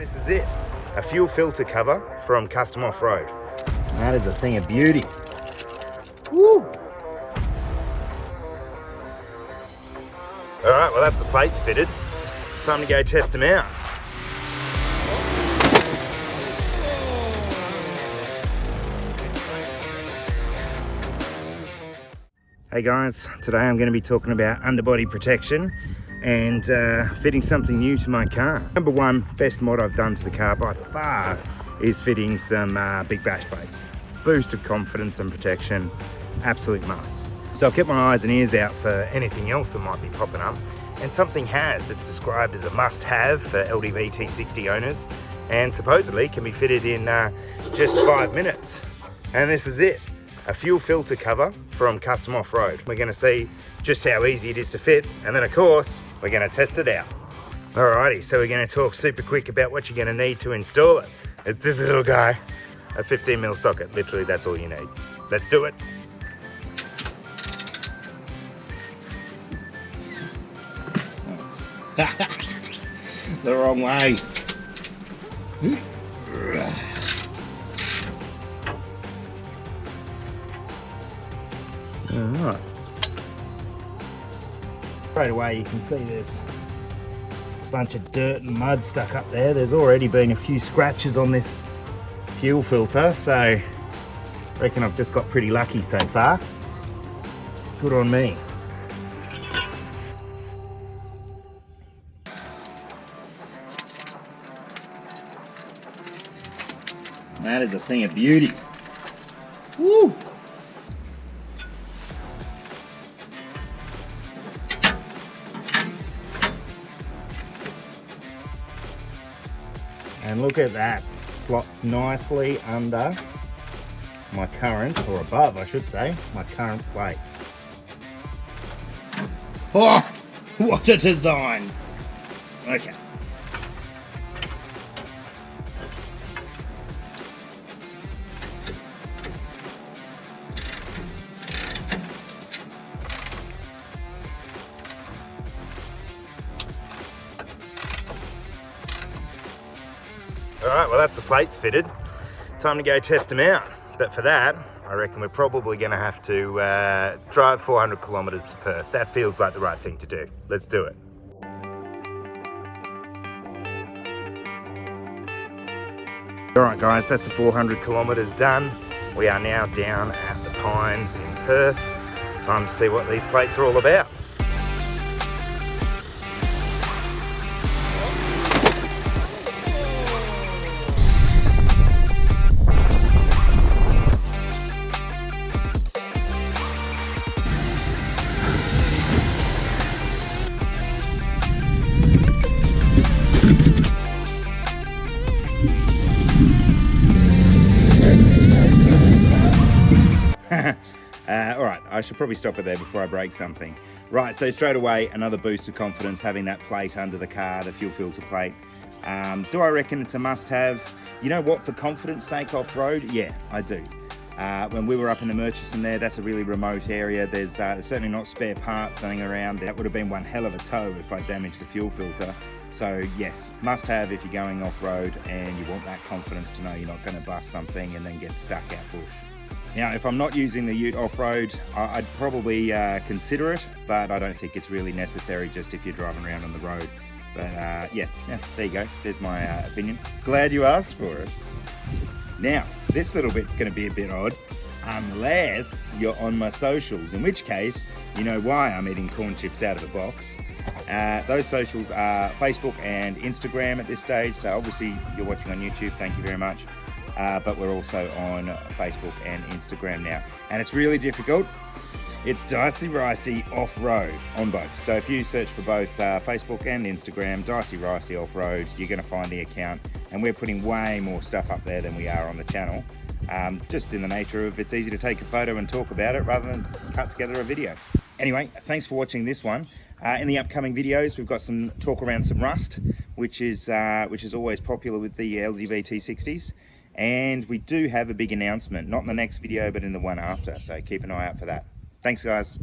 This is it, a fuel filter cover from Custom Off-Road. That is a thing of beauty. Woo! All right, well that's the plates fitted. Time to go test them out. Hey guys, today I'm going to be talking about underbody protection and fitting something new to my car. Number one, best mod I've done to the car by far is fitting some big bash plates. Boost of confidence and protection, absolute must. So I've kept my eyes and ears out for anything else that might be popping up, and something has that's described as a must-have for LDV T60 owners, and supposedly can be fitted in just 5 minutes. And this is it, a fuel filter cover from Custom Off-Road. We're going to see just how easy it is to fit, and then of course we're going to test it out. Alrighty, so we're going to talk super quick about what you're going to need to install it. It's this little guy, a 15mm socket. Literally, that's all you need. Let's do it. The wrong way. Alright. Straight away you can see there's a bunch of dirt and mud stuck up there. There's already been a few scratches on this fuel filter, so I reckon I've just got pretty lucky so far. Good on me. That is a thing of beauty. Woo! And look at that, slots nicely under my current, or above I should say, my current plates. Oh, what a design! Okay. Alright, well that's the plates fitted. Time to go test them out. But for that, I reckon we're probably going to have to drive 400 kilometres to Perth. That feels like the right thing to do. Let's do it. Alright guys, that's the 400 kilometres done. We are now down at the Pines in Perth. Time to see what these plates are all about. Alright, I should probably stop it there before I break something. Right, so straight away, another boost of confidence having that plate under the car, the fuel filter plate. Do I reckon it's a must-have? You know what, for confidence sake off-road, yeah, I do. When we were up in the Murchison there, that's a really remote area. There's certainly not spare parts hanging around. That would have been one hell of a tow if I damaged the fuel filter. So yes, must have if you're going off-road and you want that confidence to know you're not going to bust something and then get stuck out bush. Now, if I'm not using the Ute off-road, I'd probably consider it, but I don't think it's really necessary just if you're driving around on the road. But yeah, there you go. There's my opinion. Glad you asked for it. Now, this little bit's going to be a bit odd, unless you're on my socials, in which case, you know why I'm eating corn chips out of the box. Those socials are Facebook and Instagram at this stage, so obviously you're watching on YouTube, thank you very much. But we're also on Facebook and Instagram now. And it's really difficult. It's Dicey Ricey Off-Road on both. So if you search for both Facebook and Instagram, Dicey Ricey Off-Road, you're going to find the account. And we're putting way more stuff up there than we are on the channel. Just in the nature of it's easy to take a photo and talk about it rather than cut together a video. Anyway, thanks for watching this one. In the upcoming videos, we've got some talk around some rust, which is always popular with the LDV T60s. And we do have a big announcement, not in the next video, but in the one after. So keep an eye out for that. Thanks, guys.